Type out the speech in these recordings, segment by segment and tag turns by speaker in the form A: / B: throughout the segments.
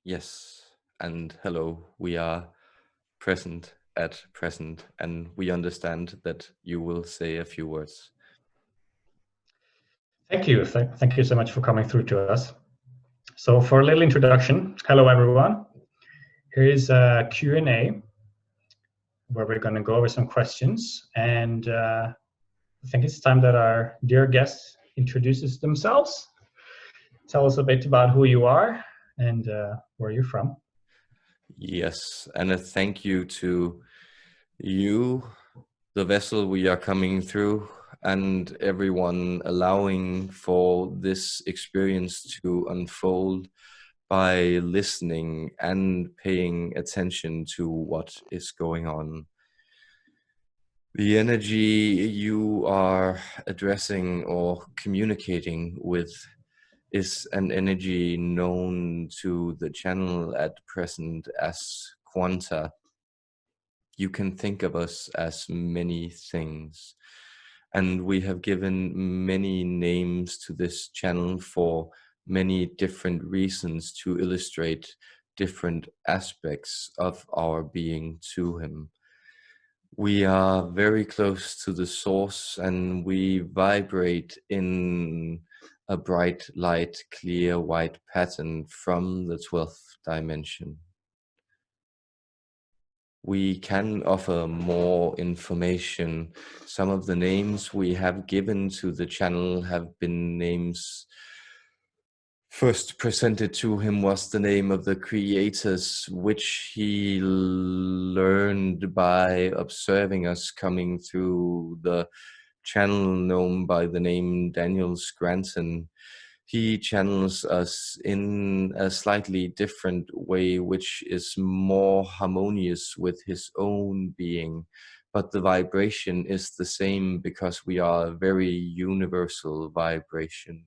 A: Yes, and hello. We are present at present, and we understand that you will say a few words.
B: Thank you. Thank you so much for coming through to us. So for a little introduction, hello everyone. Here is a Q&A where we're going to go over some questions, and I think it's time that our dear guest introduces themselves. Tell us a bit about who you are and where you're from.
A: Yes, and a thank you to you, the vessel we are coming through, and everyone allowing for this experience to unfold by listening and paying attention to what is going on. The energy you are addressing or communicating with is an energy known to the channel at present as Quanta. You can think of us as many things, and we have given many names to this channel for many different reasons to illustrate different aspects of our being to him. We are very close to the source, and we vibrate in a bright light, clear white pattern from the 12th dimension. We can offer more information. Some of the names we have given to the channel have been names first presented to him was the name of the creators, which he learned by observing us coming through the channel known by the name Daniel Scranton. He channels us in a slightly different way, which is more harmonious with his own being. But the vibration is the same because we are a very universal vibration.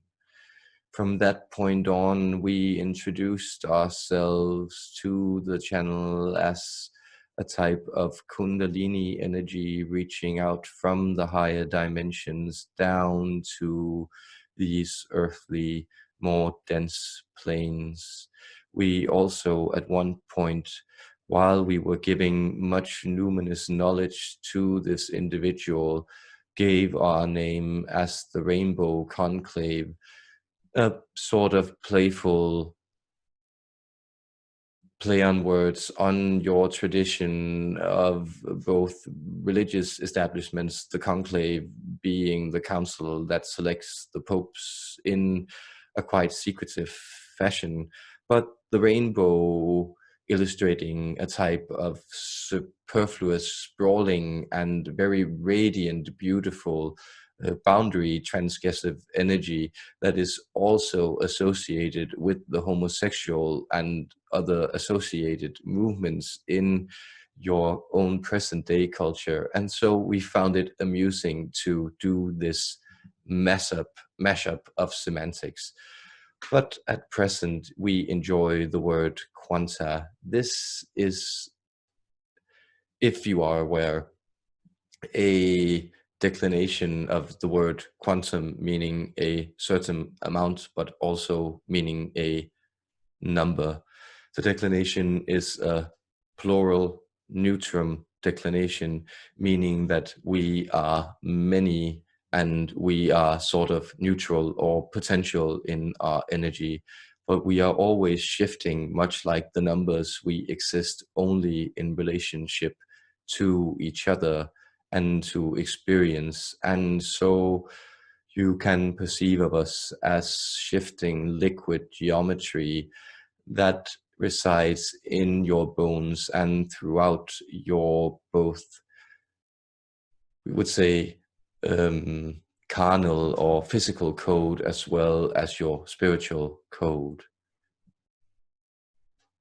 A: From that point on, we introduced ourselves to the channel as a type of Kundalini energy reaching out from the higher dimensions down to these earthly, more dense planes. We also, at one point, while we were giving much luminous knowledge to this individual, gave our name as the Rainbow Conclave, a sort of playful play on words on your tradition of both religious establishments, the conclave being the council that selects the popes in a quite secretive fashion, but the rainbow illustrating a type of superfluous, sprawling, and very radiant, beautiful boundary transgressive energy that is also associated with the homosexual and other associated movements in your own present day culture. And so we found it amusing to do this mashup of semantics. But at present, we enjoy the word quanta. This is, if you are aware, a declination of the word quantum, meaning a certain amount, but also meaning a number. The declination is a plural neutrum declination, meaning that we are many and we are sort of neutral or potential in our energy, but we are always shifting, much like the numbers. We exist only in relationship to each other and to experience. And so you can perceive of us as shifting liquid geometry that resides in your bones and throughout your both, we would say, carnal or physical code as well as your spiritual code.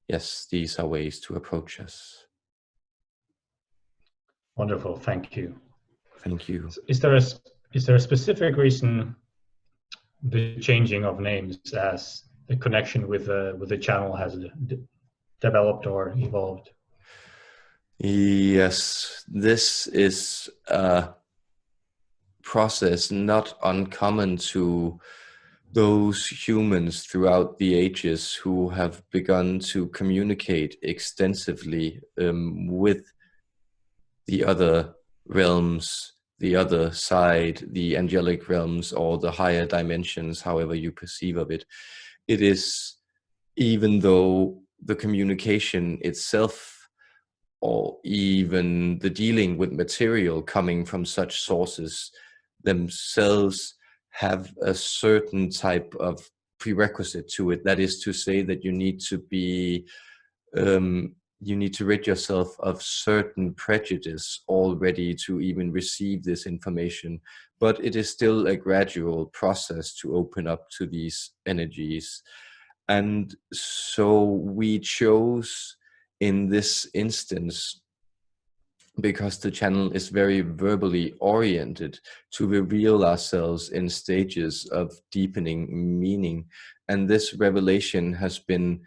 A: Yes, these are ways to approach us.
B: Wonderful, thank you.
A: Thank you.
B: Is there a specific reason the changing of names as the connection with the channel has developed or evolved?
A: Yes, this is a process not uncommon to those humans throughout the ages who have begun to communicate extensively with the other realms, the other side, the angelic realms, or the higher dimensions, however you perceive of it. It is, even though the communication itself, or even the dealing with material coming from such sources themselves, have a certain type of prerequisite to it. That is to say that you need to be you need to rid yourself of certain prejudice already to even receive this information. But it is still a gradual process to open up to these energies. And so we chose in this instance, because the channel is very verbally oriented, to reveal ourselves in stages of deepening meaning. And this revelation has been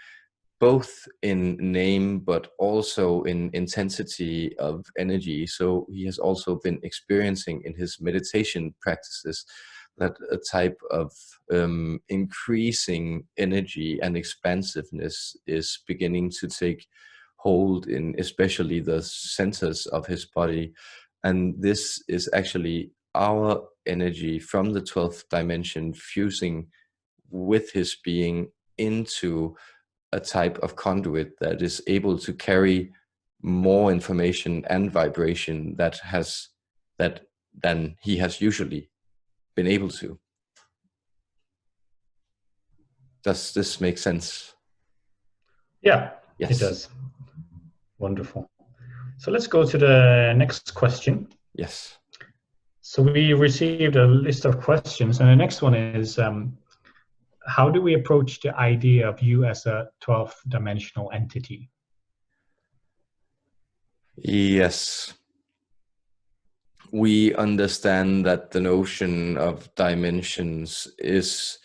A: both in name but also in intensity of energy. So he has also been experiencing in his meditation practices that a type of increasing energy and expansiveness is beginning to take hold in especially the centers of his body. And this is actually our energy from the 12th dimension fusing with his being into a type of conduit that is able to carry more information and vibration than he has usually been able to. Does this make sense?
B: Yeah,
A: Yes.
B: it does. Wonderful. So let's go to the next question.
A: Yes.
B: So we received a list of questions, and the next one is, how do we approach the idea of you as a 12th dimensional entity?
A: Yes. We understand that the notion of dimensions is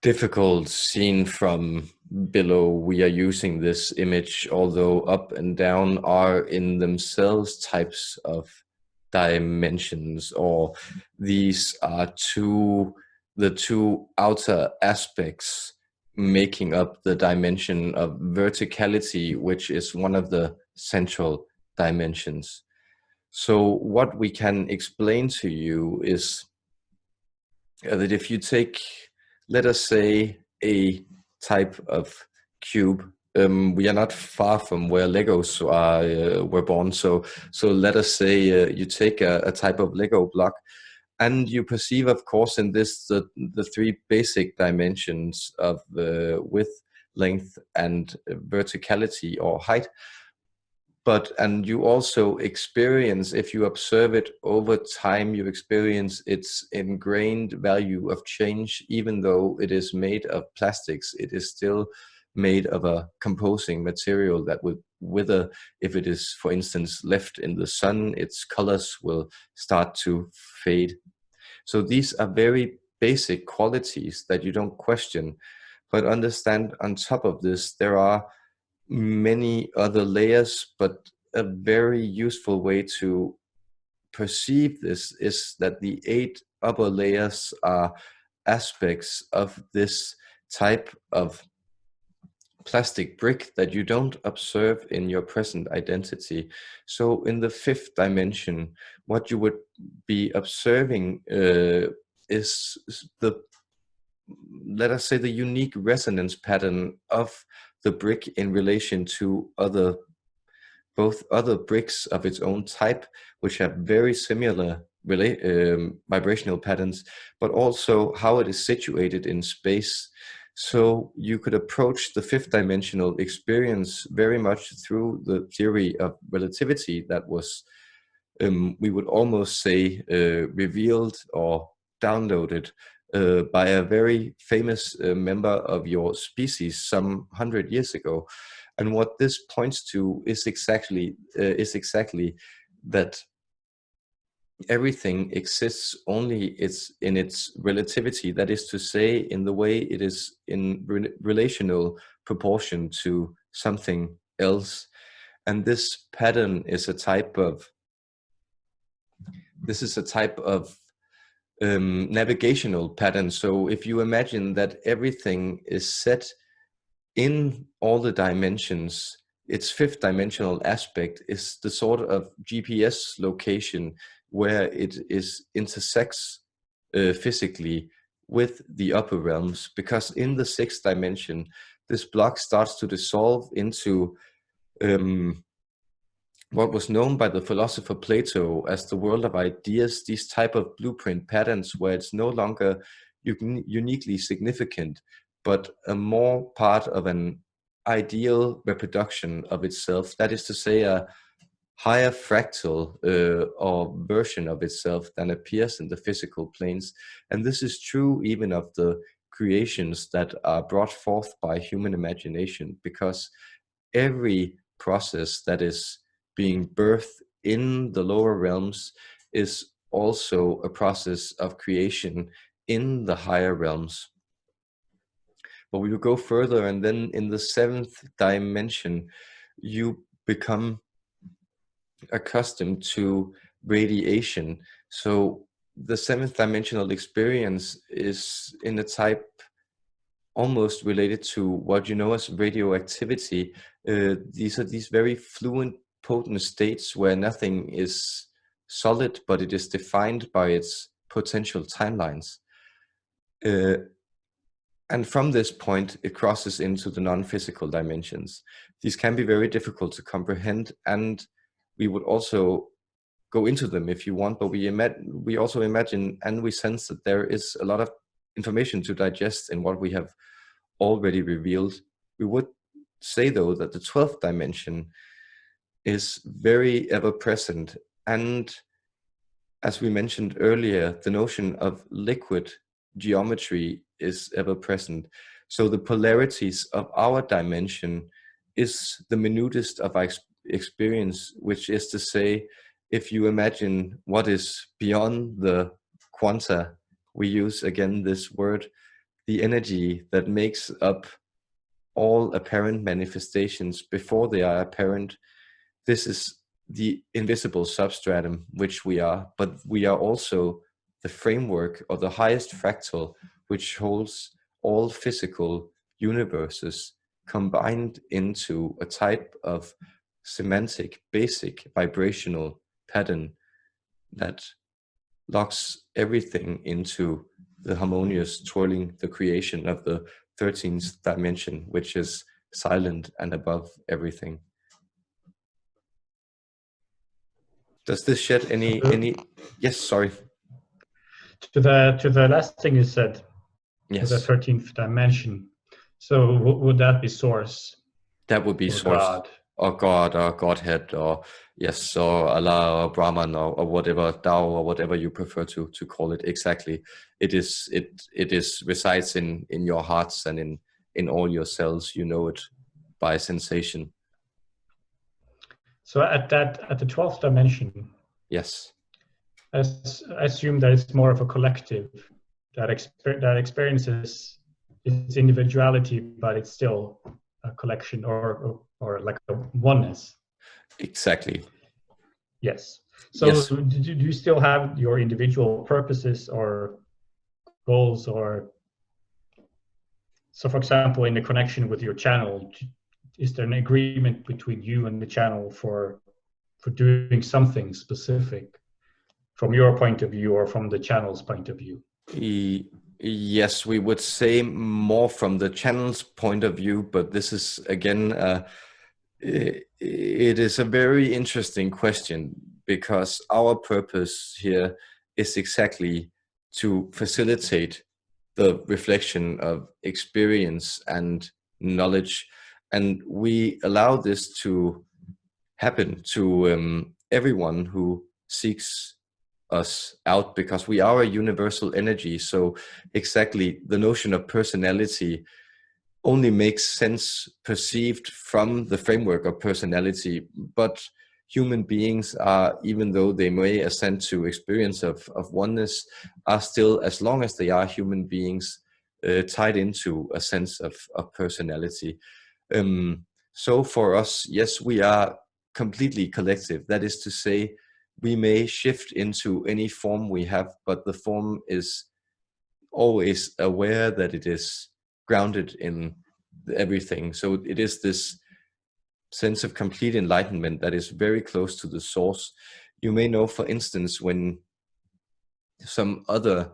A: difficult seen from below. We are using this image, although up and down are in themselves types of dimensions, or these are the two outer aspects making up the dimension of verticality, which is one of the central dimensions. So what we can explain to you is that if you take, let us say, a type of cube, we are not far from where Legos were born. So let us say you take a type of Lego block, and you perceive, of course, in this the three basic dimensions of width, length, and verticality or height. And you also experience, if you observe it over time, you experience its ingrained value of change. Even though it is made of plastics, it is still made of a composing material that would wither. If it is, for instance, left in the sun, its colors will start to fade. So these are very basic qualities that you don't question. But understand, on top of this, there are many other layers, but a very useful way to perceive this is that the 8 upper layers are aspects of this type of plastic brick that you don't observe in your present identity. So in the 5th dimension, what you would be observing is the, let us say, the unique resonance pattern of the brick in relation to both other bricks of its own type, which have very similar vibrational patterns, but also how it is situated in space. So you could approach the 5th dimensional experience very much through the theory of relativity that was, we would almost say, revealed or downloaded by a very famous member of your species some 100 years ago. And what this points to is exactly that everything exists only in its relativity. That is to say, in the way it is in relational proportion to something else. And this pattern is a type of navigational pattern. So if you imagine that everything is set in all the dimensions, its fifth dimensional aspect is the sort of GPS location where it is intersects physically with the upper realms, because in the sixth dimension this block starts to dissolve into what was known by the philosopher Plato as the world of ideas, these type of blueprint patterns where it's no longer uniquely significant, but a more part of an ideal reproduction of itself. That is to say, a higher fractal or version of itself than appears in the physical planes. And this is true even of the creations that are brought forth by human imagination, because every process that is being birthed in the lower realms is also a process of creation in the higher realms. But we will go further, and then in the seventh dimension, you become accustomed to radiation. So the seventh dimensional experience is in a type almost related to what you know as radioactivity. These are these very fluent, potent states where nothing is solid, but it is defined by its potential timelines. And from this point, it crosses into the non-physical dimensions. These can be very difficult to comprehend, and we would also go into them if you want, but we also imagine and we sense that there is a lot of information to digest in what we have already revealed. We would say, though, that the 12th dimension is very ever present. And as we mentioned earlier, the notion of liquid geometry is ever present. So the polarities of our dimension is the minutest of our experience, which is to say, if you imagine what is beyond the quanta, we use again this word, the energy that makes up all apparent manifestations before they are apparent. This is the invisible substratum, which we are, but we are also the framework of the highest fractal, which holds all physical universes combined into a type of semantic, basic vibrational pattern that locks everything into the harmonious twirling, the creation of the 13th dimension, which is silent and above everything. Does this shed any? Yes, sorry.
B: To the last thing you said,
A: Yes,
B: the 13th dimension. So would that be source?
A: that would be
B: or
A: source,
B: God?
A: or God, or Godhead, or yes, or Allah, or Brahman, or whatever Tao, or whatever you prefer to call it. Exactly, it is resides in your hearts and in all your cells. You know it by sensation.
B: So at the 12th dimension,
A: Yes.
B: I assume that it's more of a collective that experiences its individuality, but it's still a collection or like a oneness.
A: Exactly.
B: Yes. So
A: Yes.
B: do you still have your individual purposes or goals, or so for example in the connection with your channel, is there an agreement between you and the channel for doing something specific from your point of view or from the channel's point of view?
A: Yes, we would say more from the channel's point of view, but this is again, it is a very interesting question, because our purpose here is exactly to facilitate the reflection of experience and knowledge, and we allow this to happen to everyone who seeks us out, because we are a universal energy. So exactly, the notion of personality only makes sense perceived from the framework of personality. But human beings are, even though they may ascend to experience of oneness, are still, as long as they are human beings, tied into a sense of personality. So for us, yes, we are completely collective. That is to say, we may shift into any form we have, but the form is always aware that it is grounded in everything. So it is this sense of complete enlightenment that is very close to the source. You may know, for instance, when some other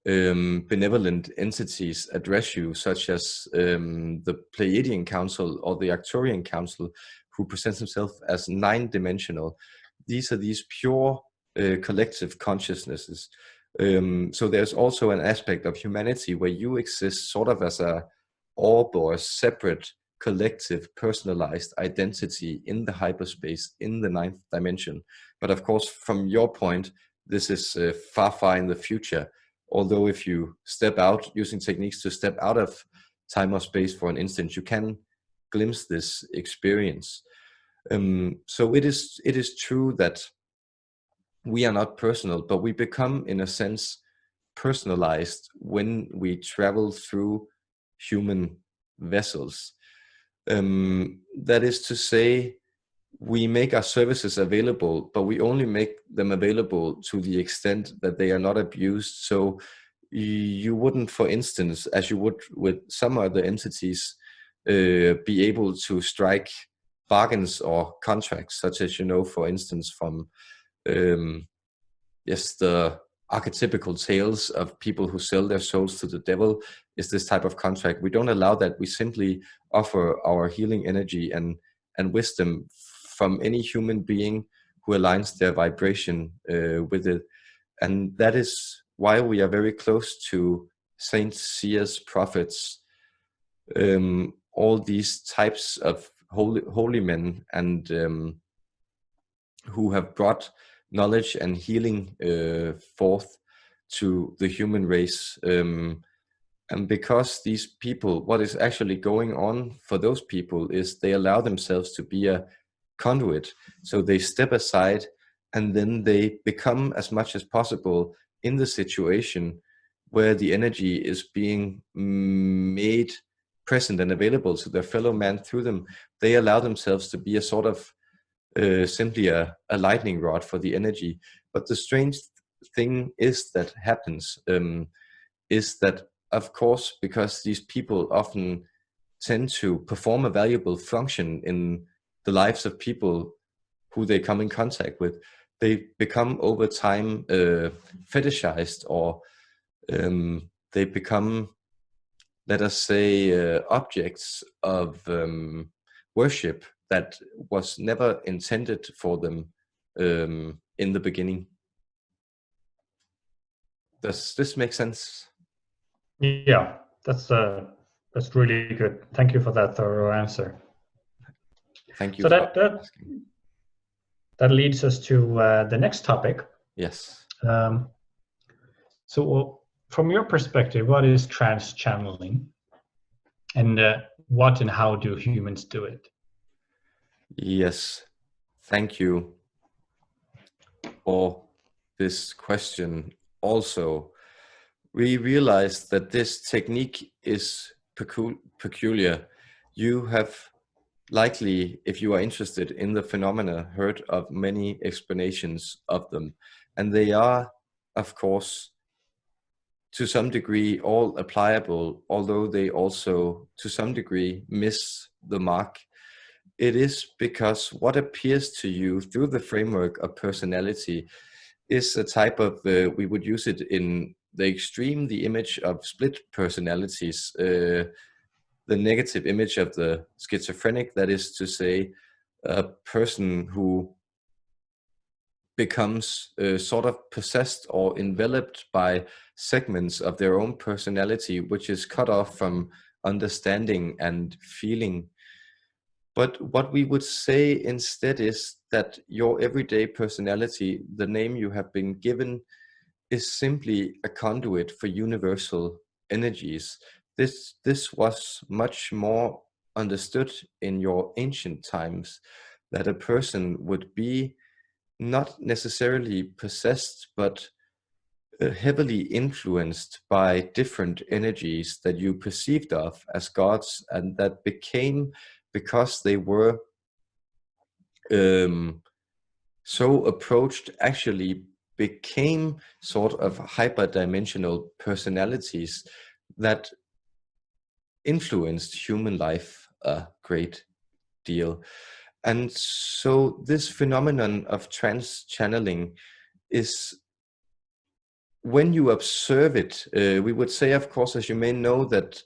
A: benevolent entities address you, such as the Pleiadian Council or the Arcturian Council, who presents himself as 9-dimensional. These are these pure collective consciousnesses. So there's also an aspect of humanity where you exist sort of as a orb or a separate collective personalized identity in the hyperspace, in the 9th dimension. But of course, from your point, this is far, far in the future. Although if you step out, using techniques to step out of time or space for an instant, you can glimpse this experience. So it is true that we are not personal, but we become, in a sense, personalized when we travel through human vessels. That is to say, we make our services available, but we only make them available to the extent that they are not abused. So you wouldn't, for instance, as you would with some other entities, be able to strike bargains or contracts, such as, for instance, from yes, the archetypical tales of people who sell their souls to the devil is this type of contract. We don't allow that. We simply offer our healing energy and wisdom from any human being who aligns their vibration with it. And that is why we are very close to saints, seers, prophets, all these types of holy men, and who have brought knowledge and healing forth to the human race. And because these people, what is actually going on for those people is they allow themselves to be a conduit. So they step aside and then they become, as much as possible, in the situation where the energy is being made present and available to their fellow man through them. They allow themselves to be a sort of simply a lightning rod for the energy. But the strange thing is that happens is that, of course, because these people often tend to perform a valuable function in the lives of people who they come in contact with, they become over time fetishized, or they become, let us say, objects of worship that was never intended for them in the beginning. Does this make sense?
B: Yeah, that's really good. Thank you for that thorough answer.
A: Thank you.
B: So that leads us to the next topic.
A: Yes.
B: So from your perspective, what is trance channeling, and what and how do humans do it?
A: Yes, thank you for this question. Also, we realize that this technique is peculiar. You have likely, if you are interested in the phenomena, heard of many explanations of them. And they are, of course, to some degree all applicable, although they also, to some degree, miss the mark. It is because what appears to you through the framework of personality is a type of, we would use it in the extreme, the image of split personalities, the negative image of the schizophrenic, that is to say, a person who becomes sort of possessed or enveloped by segments of their own personality, which is cut off from understanding and feeling. But what we would say instead is that your everyday personality, the name you have been given, is simply a conduit for universal energies. This was much more understood in your ancient times, that a person would be not necessarily possessed, but heavily influenced by different energies that you perceived of as gods, and that became, because they were so approached, actually became sort of hyperdimensional personalities that influenced human life a great deal. And so this phenomenon of trance channeling is, when you observe it, we would say, of course, as you may know, that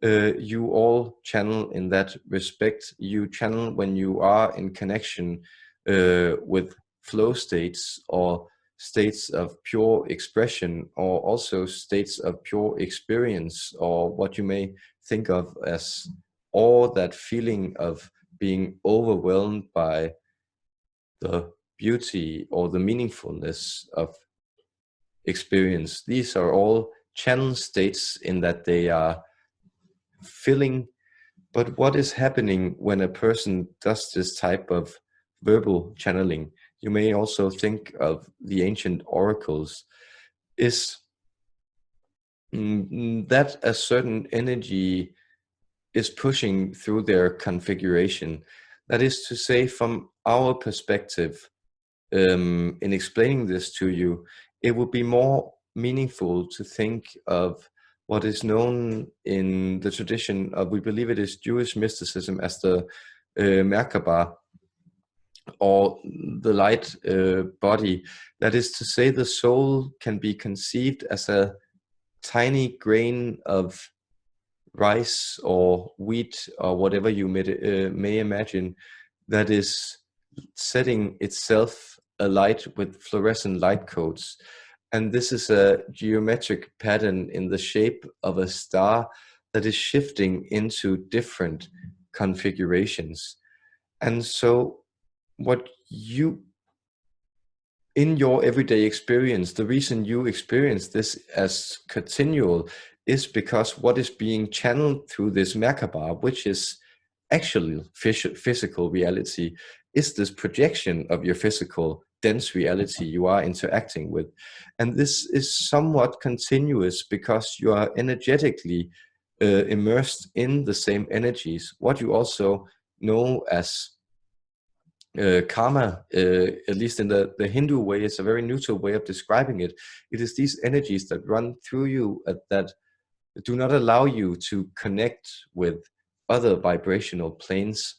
A: you all channel in that respect. You channel when you are in connection with flow states, or states of pure expression, or also states of pure experience, or what you may think of as all that feeling of being overwhelmed by the beauty or the meaningfulness of experience. These are all channel states in that they are filling. But what is happening when a person does this type of verbal channeling, you may also think of the ancient oracles, is that a certain energy is pushing through their configuration. That is to say, from our perspective, in explaining this to you, it would be more meaningful to think of what is known in the tradition of, we believe it is Jewish mysticism, as the Merkaba, or the light body. That is to say, the soul can be conceived as a tiny grain of rice or wheat or whatever you may imagine, that is setting itself alight with fluorescent light codes. And this is a geometric pattern in the shape of a star that is shifting into different configurations. And so what you, in your everyday experience, the reason you experience this as continual is because what is being channeled through this Merkaba, which is actually physical reality, is this projection of your physical dense reality you are interacting with. And this is somewhat continuous because you are energetically immersed in the same energies, what you also know as karma, at least in the Hindu way. It's a very neutral way of describing it. It is these energies that run through you that do not allow you to connect with other vibrational planes.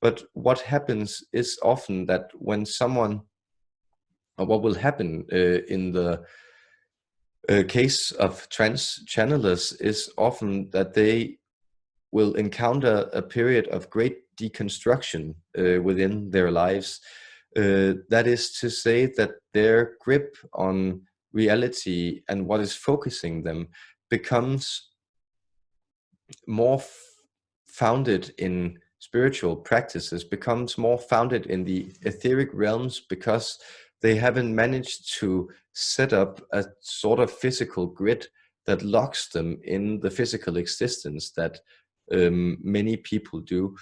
A: But what happens is often that when someone, or what will happen in the case of trance channelers, is often that they will encounter a period of great deconstruction within their lives. That is to say, that their grip on reality and what is focusing them becomes more founded in spiritual practices, becomes more founded in the etheric realms, because they haven't managed to set up a sort of physical grid that locks them in the physical existence that many people do.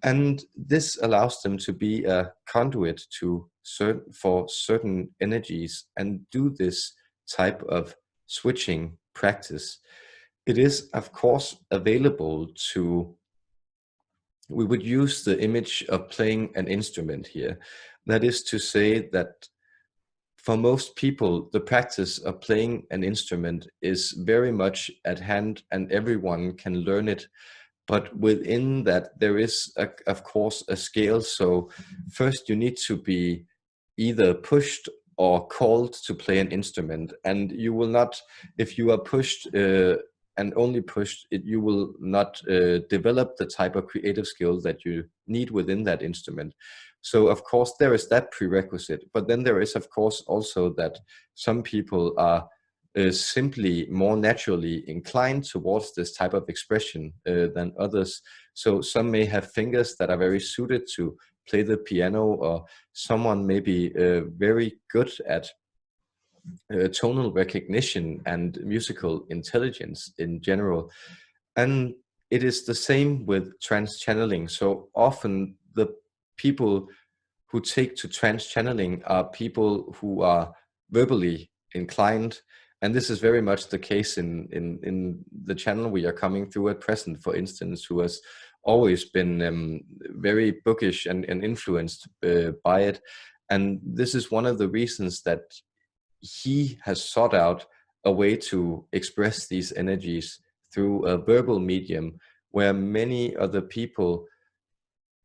A: And this allows them to be a conduit for certain energies and do this type of switching practice. It is, of course, available to, we would use the image of playing an instrument here. That is to say that for most people, the practice of playing an instrument is very much at hand and everyone can learn it. But within that, there is, of course, a scale. So first you need to be either pushed or called to play an instrument. And you will not, if you are pushed and only pushed, you will not develop the type of creative skill that you need within that instrument. So of course there is that prerequisite, but then there is of course also that some people are simply more naturally inclined towards this type of expression than others. So some may have fingers that are very suited to play the piano, or someone may be very good at tonal recognition and musical intelligence in general. And it is the same with trance channeling. So often the people who take to trance channeling are people who are verbally inclined. And this is very much the case in the channel we are coming through at present, for instance, who has always been very bookish and influenced by it. And this is one of the reasons that he has sought out a way to express these energies through a verbal medium, where many other people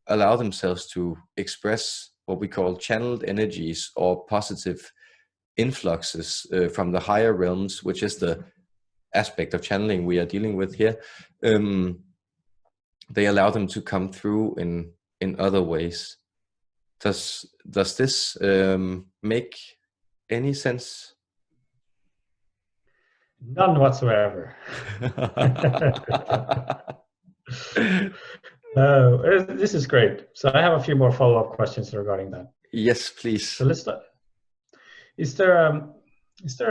A: allow themselves to express what we call channeled energies or positive influxes from the higher realms, which is the aspect of channeling we are dealing with here. They allow them to come through in other ways. Does this make any sense?
B: None whatsoever. This is great. So I have a few more follow-up questions regarding that.
A: Yes, please.
B: So let's start. Is there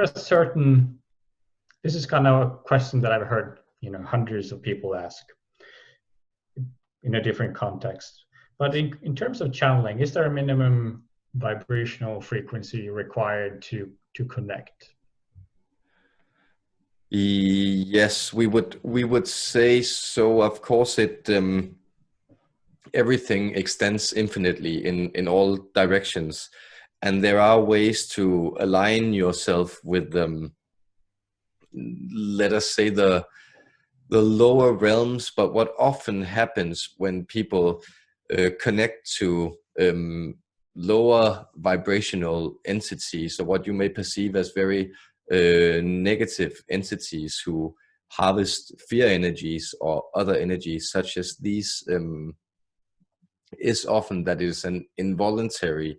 B: a certain? This is kind of a question that I've heard, hundreds of people ask in a different context. But in terms of channeling, is there a minimum vibrational frequency required to connect?
A: Yes, we would say so. Of course, everything extends infinitely in all directions, and there are ways to align yourself with let us say the lower realms. But what often happens when people connect to lower vibrational entities, or what you may perceive as very negative entities who harvest fear energies or other energies such as these, is often that is an involuntary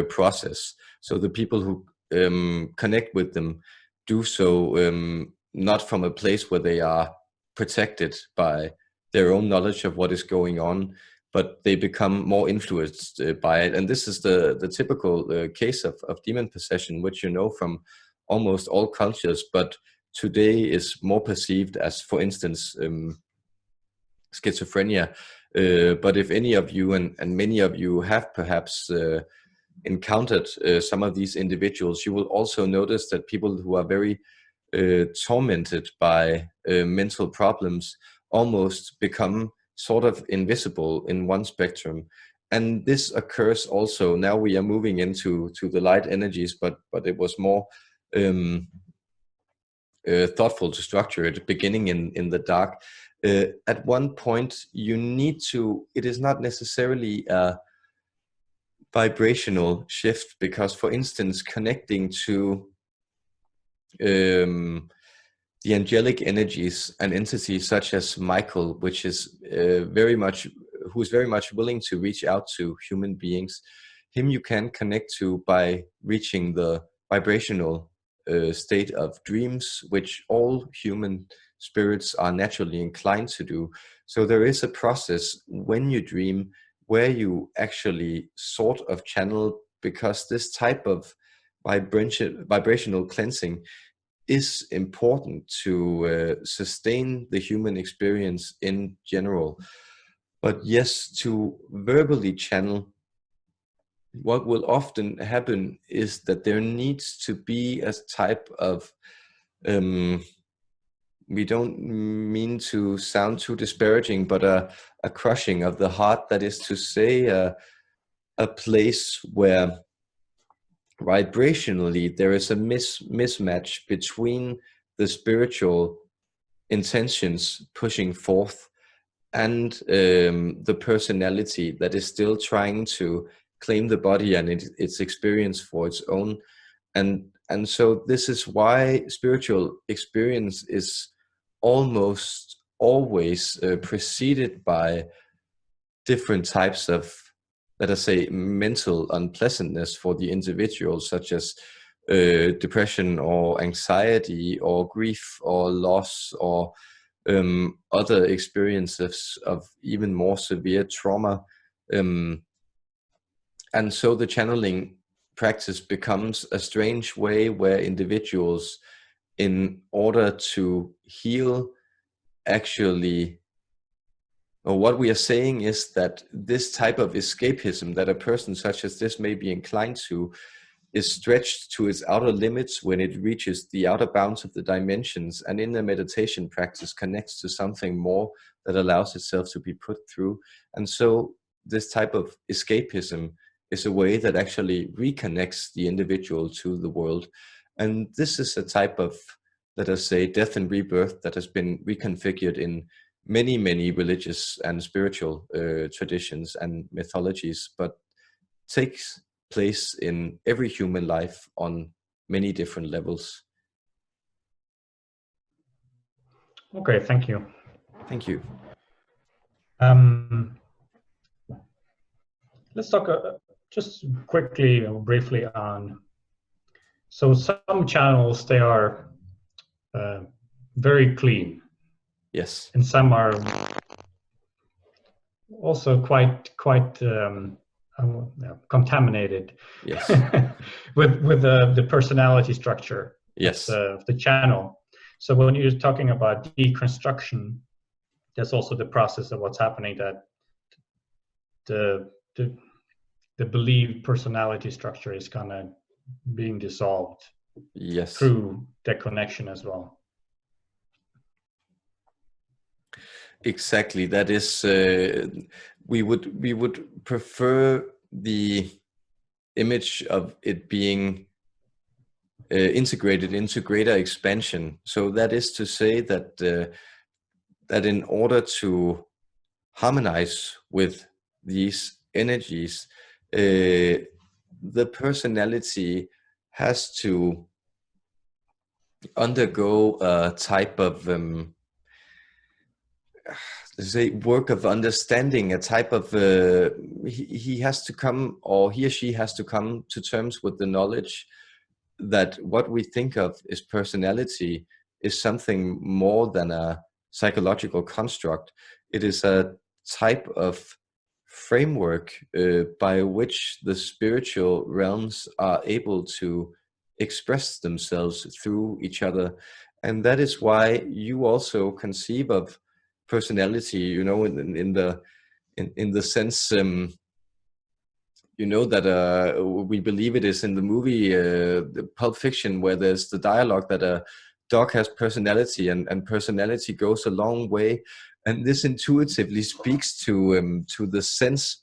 A: process. So the people who connect with them do so not from a place where they are protected by their own knowledge of what is going on, but they become more influenced by it. And this is the typical case of demon possession, which you know from almost all cultures, but today is more perceived as, for instance, schizophrenia. But if any of you, and many of you have perhaps encountered some of these individuals, you will also notice that people who are very tormented by mental problems almost become sort of invisible in one spectrum. And this occurs also, now we are moving into the light energies, but it was more thoughtful to structure it, beginning in the dark. At one point, you need to, it is not necessarily a vibrational shift, because, for instance, connecting to the angelic energies and entities such as Michael, which is who is very much willing to reach out to human beings, him you can connect to by reaching the vibrational state of dreams, which all human spirits are naturally inclined to do. So there is a process when you dream where you actually sort of channel, because this type of vibrational cleansing is important to sustain the human experience in general. But yes, to verbally channel, what will often happen is that there needs to be a type of, we don't mean to sound too disparaging, but a crushing of the heart. That is to say, a place where vibrationally there is a mismatch between the spiritual intentions pushing forth and the personality that is still trying to claim the body and its experience for its own. And so this is why spiritual experience is almost always preceded by different types of, let us say, mental unpleasantness for the individual, such as depression or anxiety or grief or loss or other experiences of even more severe trauma. And so the channeling practice becomes a strange way where individuals, in order to heal, actually, or what we are saying is that this type of escapism that a person such as this may be inclined to is stretched to its outer limits when it reaches the outer bounds of the dimensions, and in the meditation practice connects to something more that allows itself to be put through. And so this type of escapism is a way that actually reconnects the individual to the world. And this is a type of, let us say, death and rebirth that has been reconfigured in many, many religious and spiritual traditions and mythologies, but takes place in every human life on many different levels.
B: Okay, thank you.
A: Thank you.
B: Let's talk just quickly or briefly on, so some channels, they are very clean.
A: Yes.
B: And some are also quite contaminated.
A: Yes.
B: with the personality structure.
A: Yes.
B: Of the channel. So when you're talking about deconstruction, there's also the process of what's happening, that the believed personality structure is kind of being dissolved.
A: Yes.
B: Through the connection as well.
A: Exactly. That is, we would prefer the image of it being integrated into greater expansion. So that is to say that that in order to harmonize with these energies, the personality has to undergo a type of say work of understanding, a type of he has to come, or he or she has to come to terms with the knowledge that what we think of as personality is something more than a psychological construct. It is a type of framework by which the spiritual realms are able to express themselves through each other. And that is why you also conceive of personality, you know, in the sense, you know, that we believe it is in the movie the Pulp Fiction, where there's the dialogue that a dog has personality, and personality goes a long way. And this intuitively speaks to the sense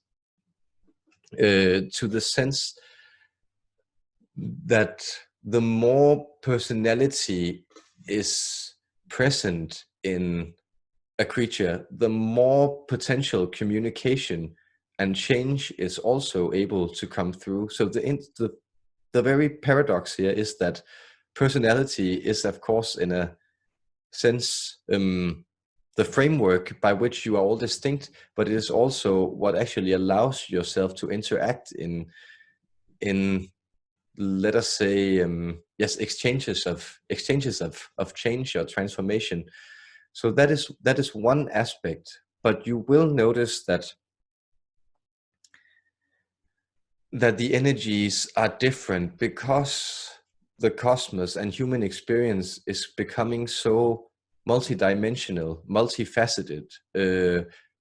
A: that the more personality is present in a creature, the more potential communication and change is also able to come through. So the very paradox here is that personality is, of course, in a sense, the framework by which you are all distinct, but it is also what actually allows yourself to interact in let us say, yes, exchanges of change or transformation. So that is one aspect, but you will notice that the energies are different because the cosmos and human experience is becoming so multidimensional, multifaceted,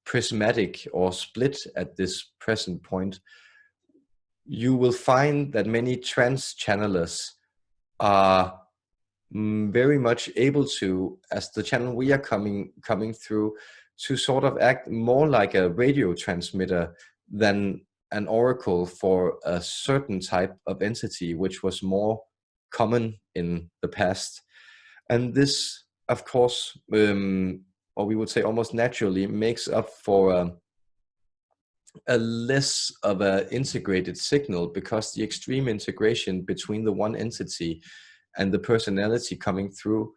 A: prismatic, or split at this present point. You will find that many trance channelers are very much able to, as the channel we are coming through, to sort of act more like a radio transmitter than an oracle for a certain type of entity, which was more common in the past. And this, of course, or we would say almost naturally, makes up for a less of an integrated signal, because the extreme integration between the one entity and the personality coming through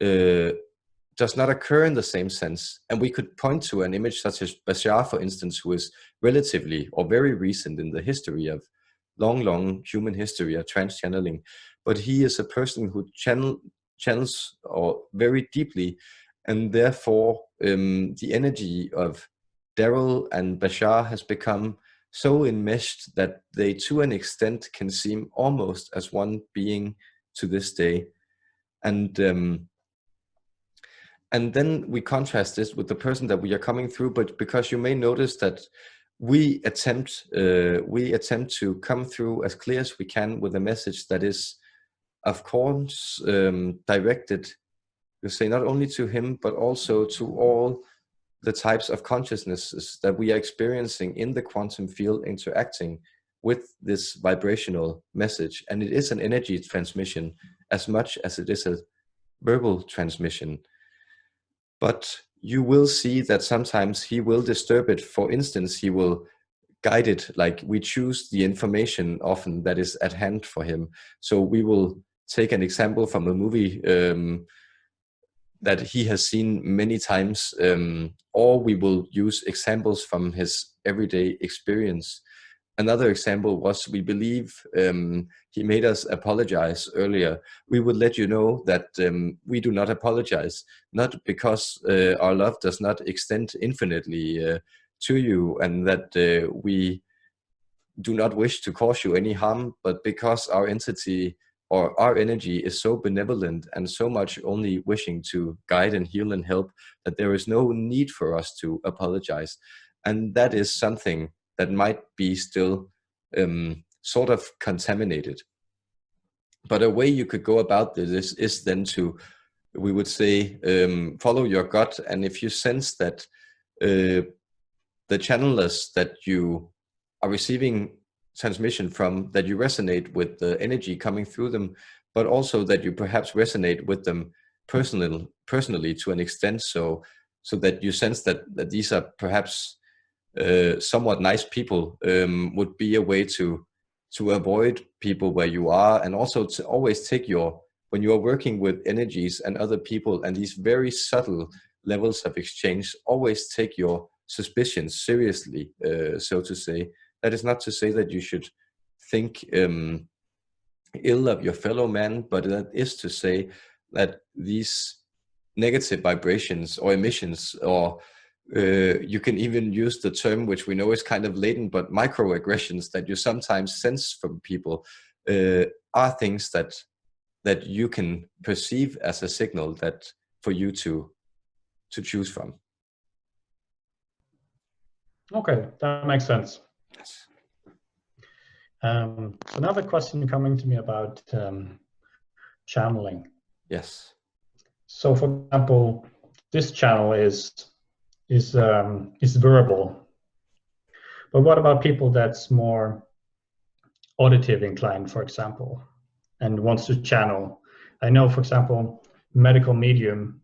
A: does not occur in the same sense. And we could point to an image such as Bashar, for instance, who is relatively or very recent in the history of long human history of trance channeling. But he is a person who channels or very deeply, and therefore the energy of Daryl and Bashar has become so enmeshed that they, to an extent, can seem almost as one being to this day. And then we contrast this with the person that we are coming through, but because you may notice that we attempt to come through as clear as we can with a message that is, of course, directed, you say, not only to him, but also to all the types of consciousnesses that we are experiencing in the quantum field interacting with this vibrational message. And it is an energy transmission as much as it is a verbal transmission. But you will see that sometimes he will disturb it. For instance, he will guide it, like we choose the information often that is at hand for him. So we will take an example from a movie that he has seen many times, or we will use examples from his everyday experience. Another example was, we believe, he made us apologize earlier. We would let you know that we do not apologize, not because our love does not extend infinitely to you, and that we do not wish to cause you any harm, but because our entity or our energy is so benevolent and so much only wishing to guide and heal and help, that there is no need for us to apologize. And that is something that might be still sort of contaminated. But a way you could go about this is then to, we would say, follow your gut. And if you sense that the channelers that you are receiving transmission from, that you resonate with the energy coming through them, but also that you perhaps resonate with them personally to an extent, so that you sense that these are perhaps somewhat nice people, would be a way to avoid people where you are, and also to always take your, when you are working with energies and other people and these very subtle levels of exchange, always take your suspicions seriously, so to say. That is not to say that you should think ill of your fellow man, but that is to say that these negative vibrations or emissions, or you can even use the term, which we know is kind of latent, but microaggressions that you sometimes sense from people, are things that you can perceive as a signal that for you to choose from.
B: Okay, that makes sense.
A: Yes.
B: Another question coming to me about channeling.
A: Yes.
B: So, for example, this channel is verbal, but what about people that's more auditive inclined, for example, and wants to channel? I know, for example, medical medium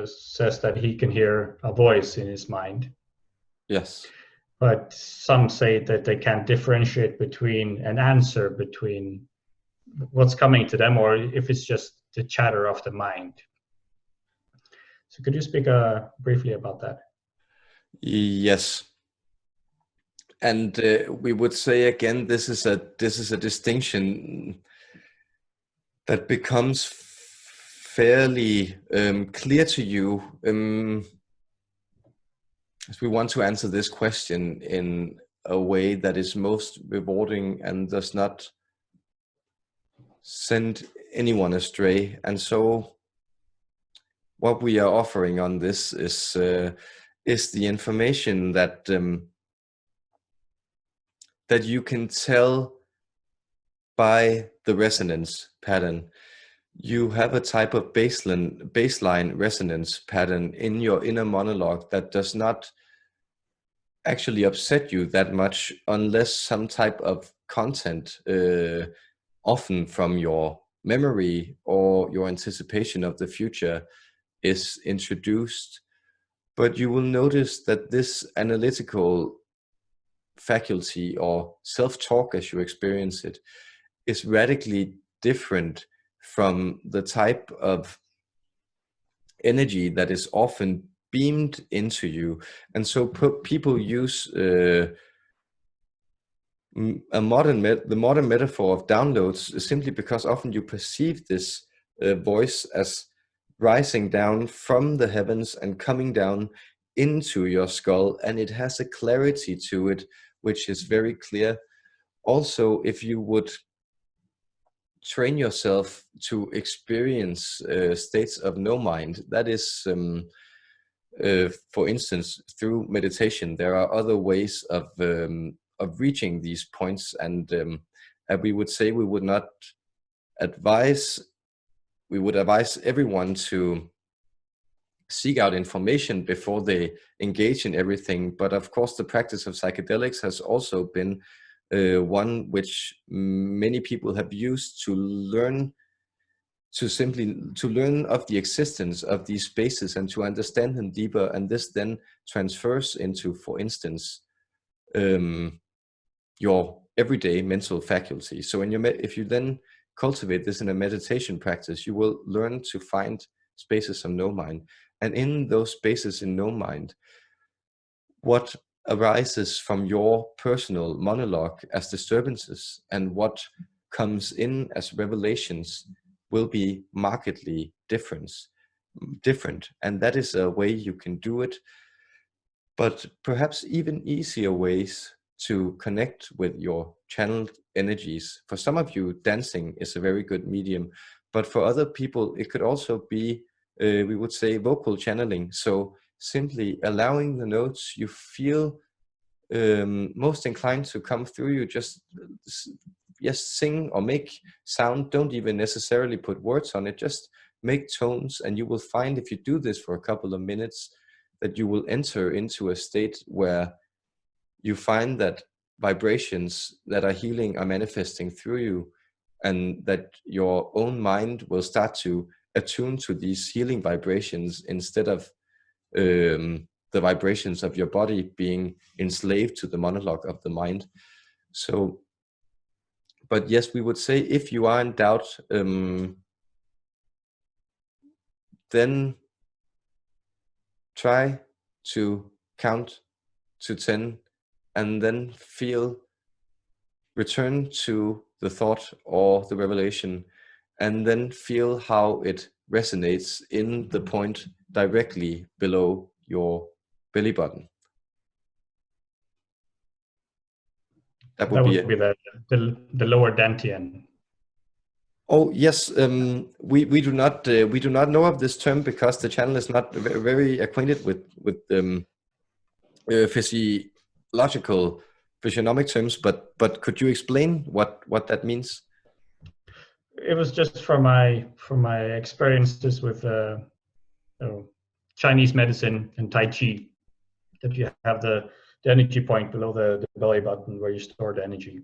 B: says that he can hear a voice in his mind.
A: Yes.
B: But some say that they can't differentiate between an answer between what's coming to them, or if it's just the chatter of the mind. So could you speak briefly about that?
A: Yes. And we would say again, this is a distinction that becomes fairly clear to you, as we want to answer this question in a way that is most rewarding and does not send anyone astray. And so what we are offering on this is the information that that you can tell by the resonance pattern. You have a type of baseline resonance pattern in your inner monologue that does not actually upset you that much, unless some type of content, often from your memory or your anticipation of the future, is introduced. But you will notice that this analytical faculty, or self-talk as you experience it, is radically different from the type of energy that is often beamed into you. And so people use the modern metaphor of downloads simply because often you perceive this voice as rising down from the heavens and coming down into your skull, and it has a clarity to it which is very clear. Also, if you would train yourself to experience states of no mind, that is for instance through meditation, there are other ways of reaching these points, and we would say we would advise everyone to seek out information before they engage in everything. But of course, the practice of psychedelics has also been one which many people have used to learn of the existence of these spaces and to understand them deeper, and this then transfers into, for instance, your everyday mental faculty. So if you then cultivate this in a meditation practice, you will learn to find spaces of no mind, and in those spaces in no mind, what arises from your personal monologue as disturbances and what comes in as revelations will be markedly different. And that is a way you can do it, but perhaps even easier ways to connect with your channeled energies. For some of you, dancing is a very good medium, but for other people, it could also be, we would say, vocal channeling. So simply allowing the notes you feel most inclined to come through you, just yes, sing or make sound. Don't even necessarily put words on it, just make tones, and you will find, if you do this for a couple of minutes, that you will enter into a state where you find that vibrations that are healing are manifesting through you, and that your own mind will start to attune to these healing vibrations instead of the vibrations of your body being enslaved to the monologue of the mind. So, but yes, we would say, if you are in doubt, then try to count to 10 and then return to the thought or the revelation, and then feel how it resonates in the point directly below your belly button. That would be
B: the lower dantian.
A: Oh yes, we do not know of this term because the channel is not very acquainted with physiognomic terms. But could you explain what that means?
B: It was just from my experiences with Chinese medicine and Tai Chi, that you have the energy point below the belly button where you store the energy.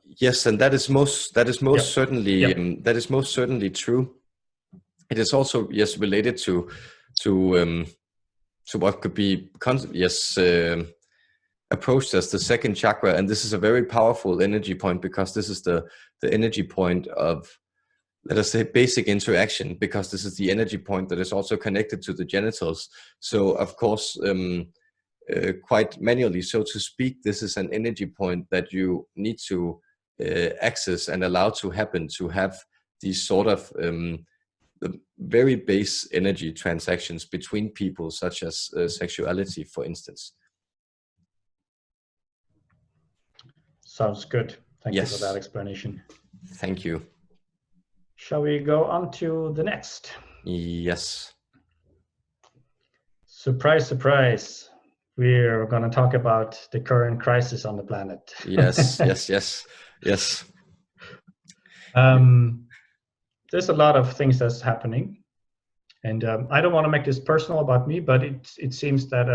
A: Yes, and that is most
B: Yep.
A: certainly
B: Yep.
A: that is most certainly true. It is also related to what could be approached as the second chakra, and this is a very powerful energy point because this is the energy point of, let us say, basic interaction, because this is the energy point that is also connected to the genitals. So of course, quite manually, so to speak, this is an energy point that you need to access and allow to happen, to have these sort of the very base energy transactions between people, such as sexuality, for instance.
B: Sounds good. Thank you for
A: Yes.
B: that explanation.
A: Thank you.
B: Shall we go on to the next?
A: Yes.
B: Surprise, surprise. We're going to talk about the current crisis on the planet.
A: Yes, yes.
B: There's a lot of things that's happening. And I don't want to make this personal about me, but it seems that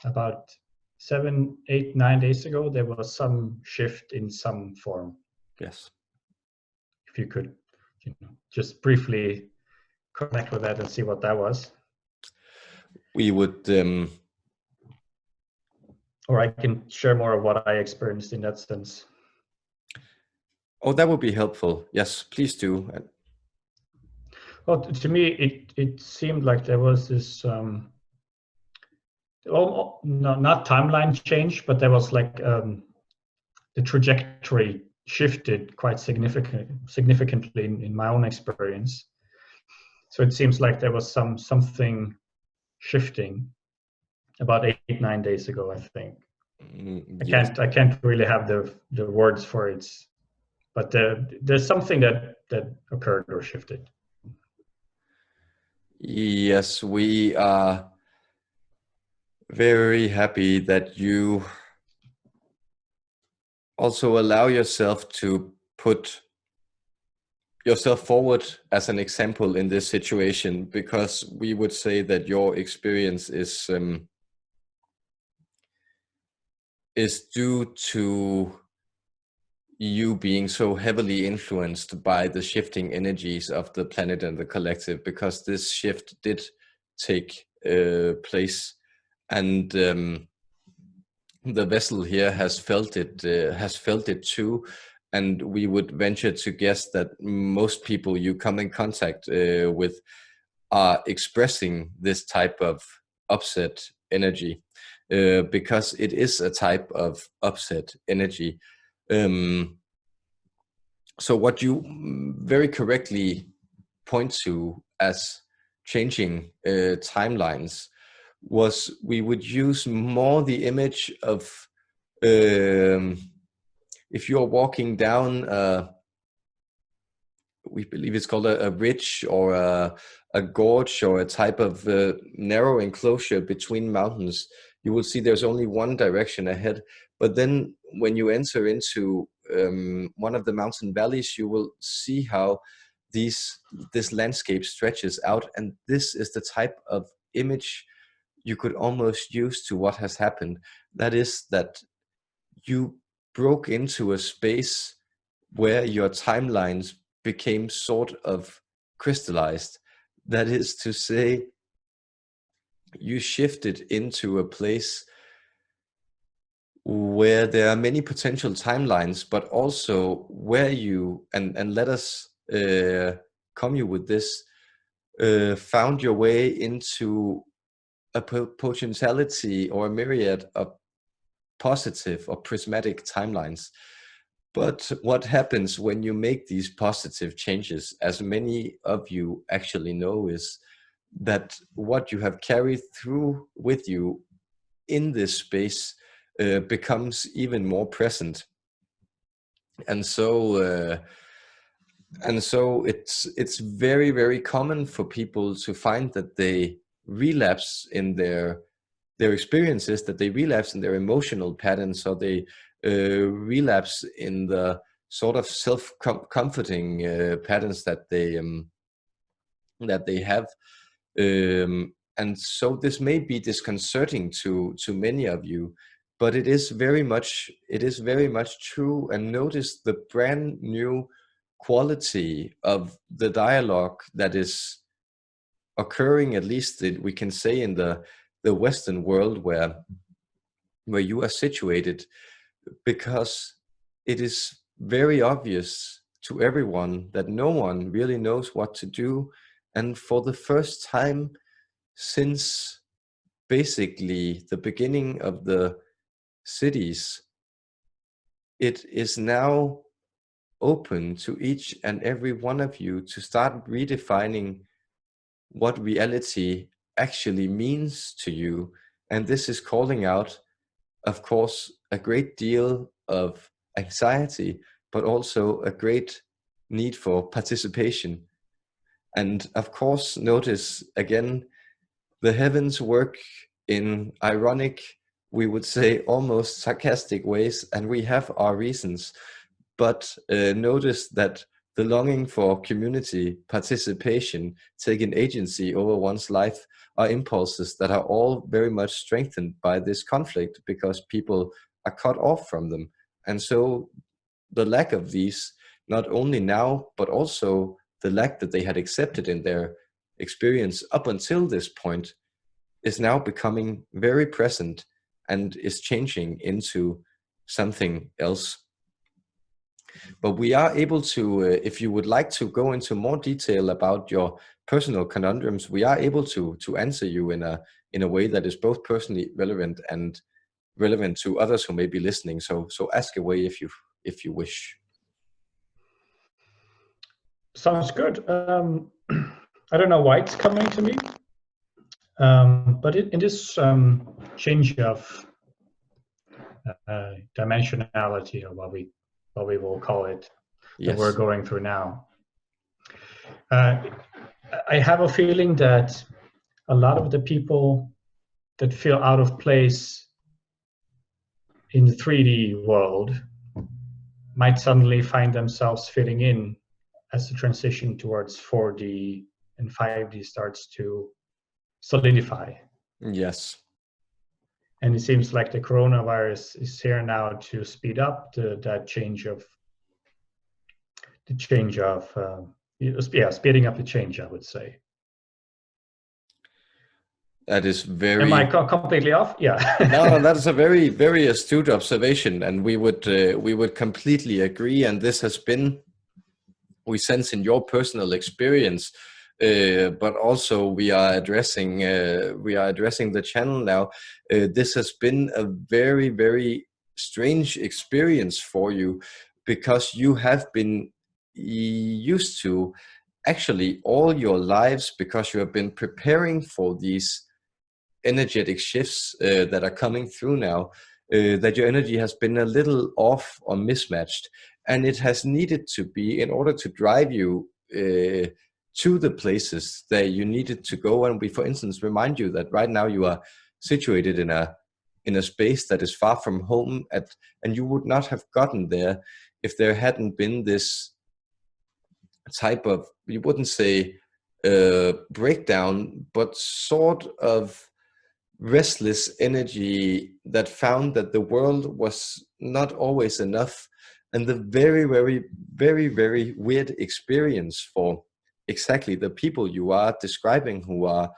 B: about 7, 8, 9 days ago, there was some shift in some form.
A: Yes.
B: If you could just briefly connect with that and see what that was.
A: We would...
B: Or I can share more of what I experienced in that sense.
A: Oh, that would be helpful. Yes, please do.
B: Well, to me, it seemed like there was this, not timeline change, but there was like the trajectory shifted quite significantly in my own experience. So it seems like there was something shifting about 8, 9 days ago, I think.
A: Yes.
B: I can't really have the words for it, but there's something that occurred or shifted.
A: Yes, we are very happy that you also allow yourself to put yourself forward as an example in this situation, because we would say that your experience is is due to you being so heavily influenced by the shifting energies of the planet and the collective, because this shift did take place, and the vessel here has felt it too. And we would venture to guess that most people you come in contact with are expressing this type of upset energy, because it is a type of upset energy. So what you very correctly point to as changing timelines was, we would use more the image of, if you're walking down we believe it's called a ridge, or a gorge, or a type of narrow enclosure between mountains. You will see there's only one direction ahead, but then when you enter into one of the mountain valleys, you will see how this landscape stretches out, and this is the type of image you could almost use to what has happened. That is, that you broke into a space where your timelines became sort of crystallized. That is to say, you shifted into a place where there are many potential timelines, but also where you, and let us come you with this, found your way into a potentiality or a myriad of positive or prismatic timelines. But what happens when you make these positive changes, as many of you actually know, is that what you have carried through with you in this space becomes even more present. And so it's very, very common for people to find that they relapse in their experiences, that they relapse in their emotional patterns, or they relapse in the sort of self-comforting patterns that they have. And so this may be disconcerting to many of you, but it is very much true. And notice the brand new quality of the dialogue that is occurring, at least we can say, in the Western world where you are situated, because it is very obvious to everyone that no one really knows what to do. And for the first time since basically the beginning of the cities, it is now open to each and every one of you to start redefining what reality actually means to you. And this is calling out, of course, a great deal of anxiety, but also a great need for participation. And of course, notice again, the heavens work in ironic, we would say almost sarcastic ways, and we have our reasons. But notice that the longing for community, participation, taking agency over one's life are impulses that are all very much strengthened by this conflict, because people are cut off from them. And so the lack of these, not only now, but also the lack that they had accepted in their experience up until this point, is now becoming very present and is changing into something else. But we are able to, if you would like to go into more detail about your personal conundrums, we are able to answer you in a way that is both personally relevant and relevant to others who may be listening. So ask away if you wish.
B: Sounds good. I don't know why it's coming to me, but in this change of dimensionality, or what we will call it,
A: Yes.
B: that we're going through now, I have a feeling that a lot of the people that feel out of place in the 3D world might suddenly find themselves fitting in as the transition towards 4D and 5D starts to solidify.
A: Yes.
B: And it seems like the coronavirus is here now to speed up that change of speeding up the change, I would say.
A: That is very.
B: Am I completely off? Yeah.
A: No, that is a very, very astute observation, and we would completely agree. And this has been, we sense in your personal experience, but also we are addressing the channel now. This has been a very, very strange experience for you, because you have been used to actually all your lives, because you have been preparing for these energetic shifts that are coming through now, that your energy has been a little off or mismatched, and it has needed to be in order to drive you to the places that you needed to go. And we, for instance, remind you that right now you are situated in a space that is far from home, and you would not have gotten there if there hadn't been this type of, you wouldn't say breakdown, but sort of restless energy that found that the world was not always enough. And the very, very, very, very weird experience for exactly the people you are describing, who are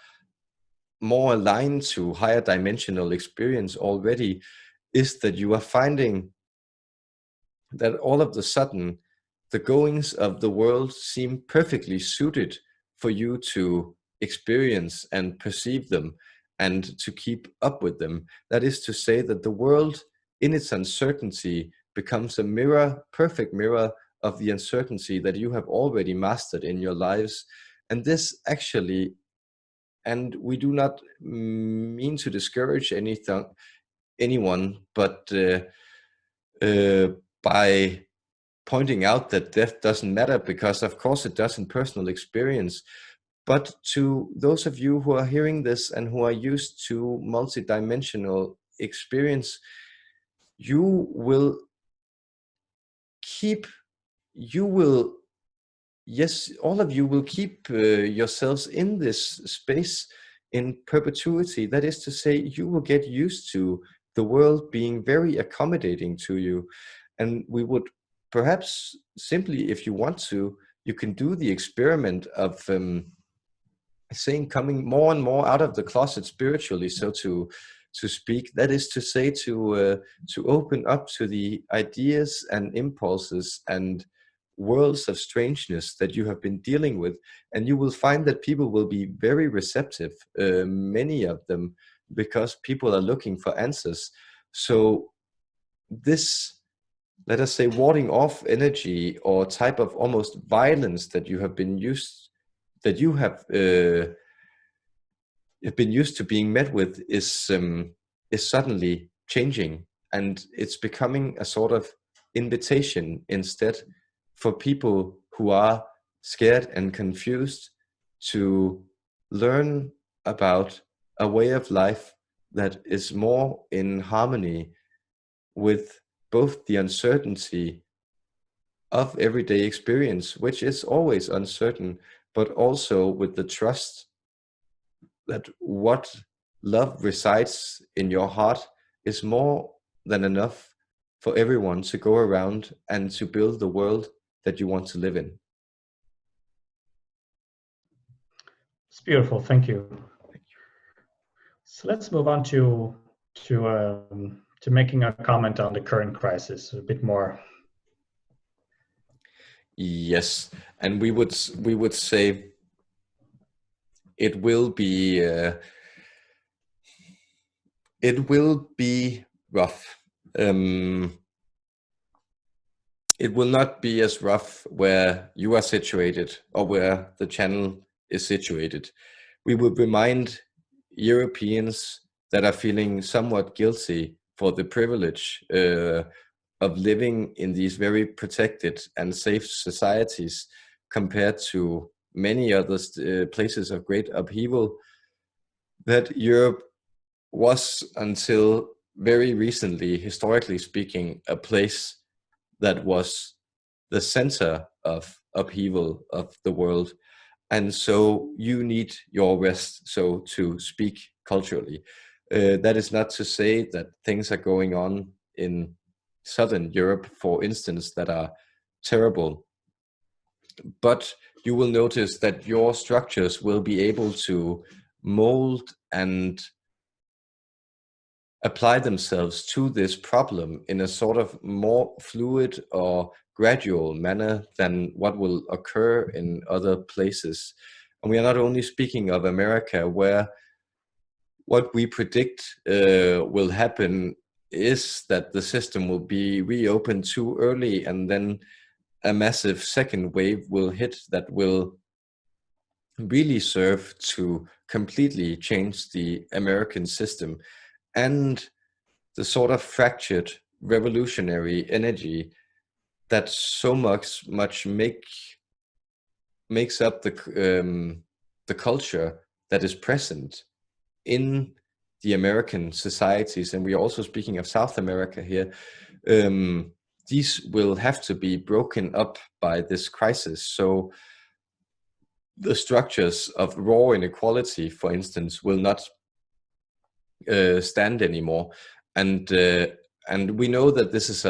A: more aligned to higher dimensional experience already, is that you are finding that all of a sudden the goings of the world seem perfectly suited for you to experience and perceive them and to keep up with them. That is to say that the world in its uncertainty becomes a mirror, perfect mirror of the uncertainty that you have already mastered in your lives. And this actually, and we do not mean to discourage anyone, but by pointing out that death doesn't matter, because of course it does in personal experience. But to those of you who are hearing this and who are used to multidimensional experience, you will keep, you will, yes, all of you will keep yourselves in this space in perpetuity. That is to say, you will get used to the world being very accommodating to you. And we would perhaps simply, if you want to, you can do the experiment of saying, coming more and more out of the closet spiritually, so to speak. That is to say, to open up to the ideas and impulses and worlds of strangeness that you have been dealing with. And you will find that people will be very receptive, many of them, because people are looking for answers. So this, let us say, warding off energy or type of almost violence that you have been used, that you have been used to being met with, is suddenly changing, and it's becoming a sort of invitation instead for people who are scared and confused to learn about a way of life that is more in harmony with both the uncertainty of everyday experience, which is always uncertain, but also with the trust that what love resides in your heart is more than enough for everyone to go around and to build the world that you want to live in.
B: It's beautiful. Thank you. So let's move on to making a comment on the current crisis a bit more.
A: Yes, and we would say it will be rough. It will not be as rough where you are situated or where the channel is situated. We would remind Europeans that are feeling somewhat guilty for the privilege of living in these very protected and safe societies compared to many other places of great upheaval, that Europe was, until very recently, historically speaking, a place that was the center of upheaval of the world. And so you need your rest, so to speak, culturally. That is not to say that things are going on in Southern Europe, for instance, that are terrible, but you will notice that your structures will be able to mold and apply themselves to this problem in a sort of more fluid or gradual manner than what will occur in other places. And we are not only speaking of America, where what we predict will happen is that the system will be reopened too early, and then a massive second wave will hit that will really serve to completely change the American system. And the sort of fractured revolutionary energy that so much makes up the culture that is present in the American societies, and we are also speaking of South America here. These will have to be broken up by this crisis. So the structures of raw inequality, for instance, will not stand anymore. And we know that this is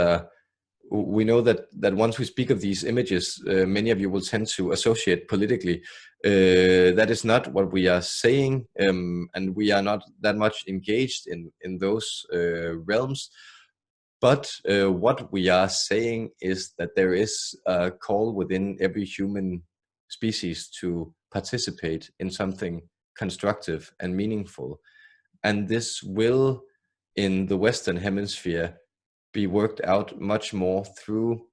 A: we know that once we speak of these images, many of you will tend to associate politically. That is not what we are saying, and we are not that much engaged in those realms. But what we are saying is that there is a call within every human species to participate in something constructive and meaningful. And this will, in the Western Hemisphere, be worked out much more through,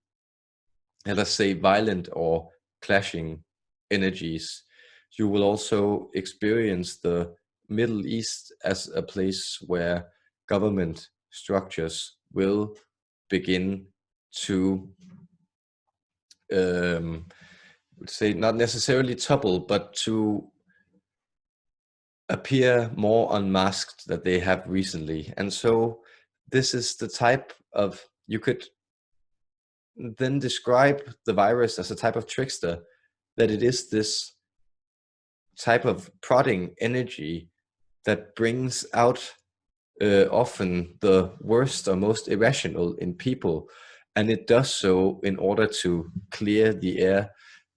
A: let us say, violent or clashing energies. You will also experience the Middle East as a place where government structures will begin to, say, not necessarily topple, but to appear more unmasked that they have recently. And so this is the type of, you could then describe the virus as a type of trickster, that it is this type of prodding energy that brings out often the worst or most irrational in people, and it does so in order to clear the air.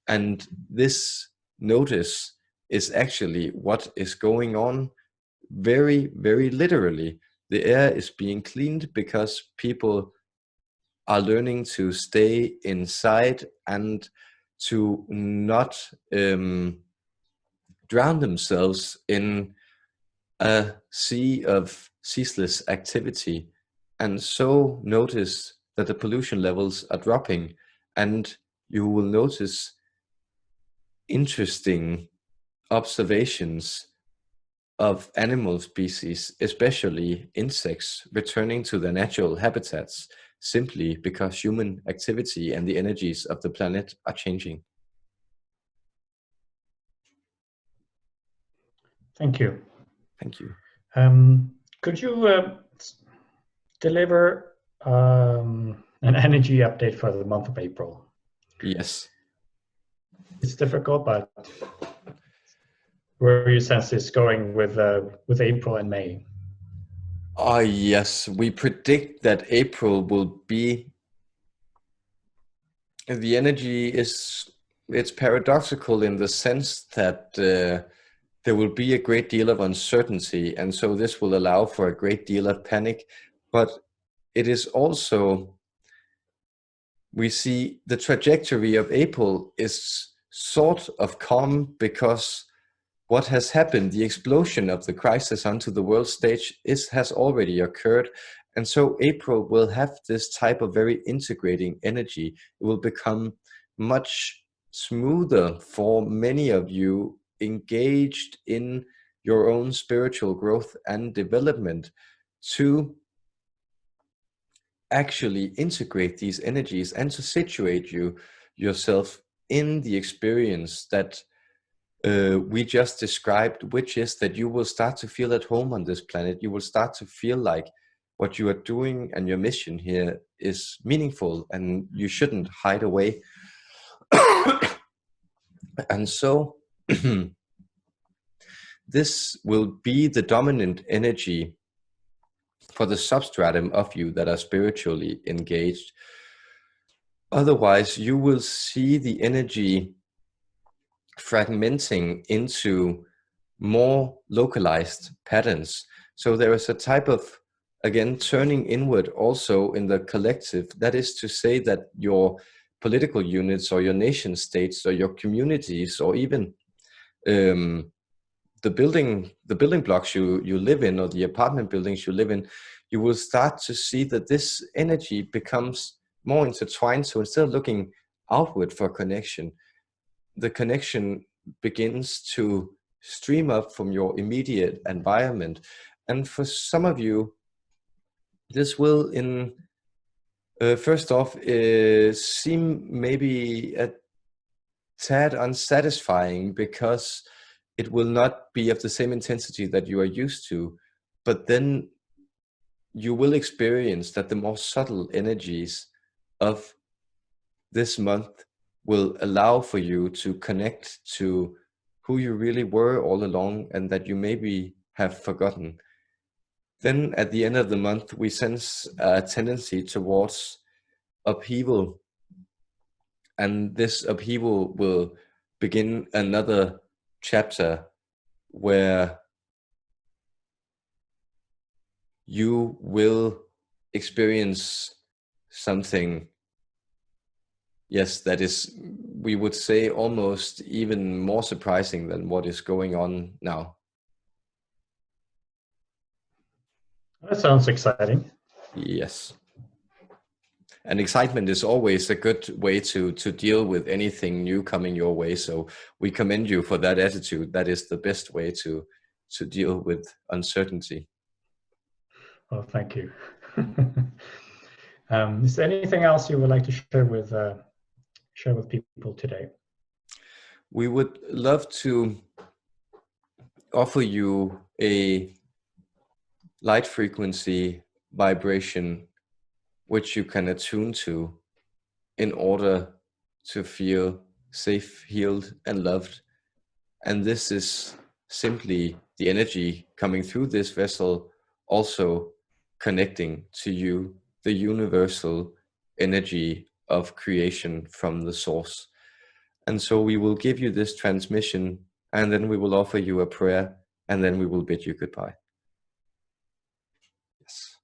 A: And this notice is actually what is going on very, very literally. The air is being cleaned because people are learning to stay inside and to not drown themselves in a sea of ceaseless activity. And so notice that the pollution levels are dropping, and you will notice interesting observations of animal species, especially insects, returning to their natural habitats simply because human activity and the energies of the planet are changing.
B: Thank you.
A: Thank you.
B: Could you deliver an energy update for the month of April?
A: Yes.
B: It's difficult, but where you sense it's going with April and May?
A: Yes, we predict that April will be, the energy is, it's paradoxical in the sense that there will be a great deal of uncertainty, and so this will allow for a great deal of panic. But it is also, we see the trajectory of April is sort of calm, because what has happened, the explosion of the crisis onto the world stage, has already occurred. And so April will have this type of very integrating energy. It will become much smoother for many of you engaged in your own spiritual growth and development to actually integrate these energies and to situate yourself in the experience that we just described, which is that you will start to feel at home on this planet. You will start to feel like what you are doing and your mission here is meaningful, and you shouldn't hide away. And so this will be the dominant energy for the substratum of you that are spiritually engaged. Otherwise, you will see the energy fragmenting into more localized patterns. So there is a type of, again, turning inward also in the collective. That is to say that your political units or your nation states or your communities or even the building blocks you live in, or the apartment buildings you live in, you will start to see that this energy becomes more intertwined. So instead of looking outward for connection, the connection begins to stream up from your immediate environment. And for some of you, this will first off seem maybe a tad unsatisfying, because it will not be of the same intensity that you are used to. But then you will experience that the more subtle energies of this month will allow for you to connect to who you really were all along, and that you maybe have forgotten. Then at the end of the month, we sense a tendency towards upheaval, and this upheaval will begin another chapter where you will experience something, yes, that is, we would say, almost even more surprising than what is going on now.
B: That sounds exciting.
A: Yes. And excitement is always a good way to deal with anything new coming your way. So we commend you for that attitude. That is the best way to deal with uncertainty.
B: Well, thank you. Is there anything else you would like to share with people today?
A: We would love to offer you a light frequency vibration which you can attune to in order to feel safe, healed, and loved. And this is simply the energy coming through this vessel, also connecting to you, the universal energy of creation from the source. And so we will give you this transmission, and then we will offer you a prayer, and then we will bid you goodbye. Yes.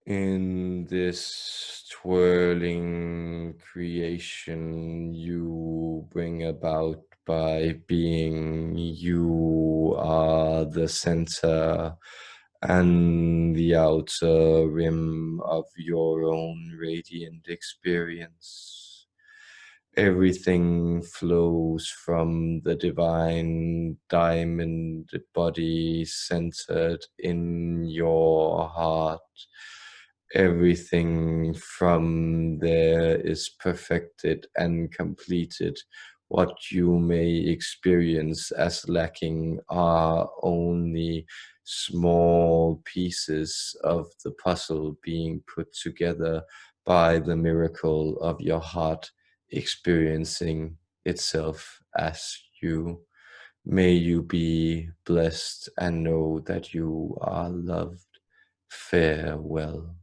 A: In this twirling creation you bring about by being, you are the center and the outer rim of your own radiant experience. Everything flows from the divine diamond body centered in your heart. Everything from there is perfected and completed. What you may experience as lacking are only small pieces of the puzzle being put together by the miracle of your heart experiencing itself as you. May you be blessed and know that you are loved. Farewell.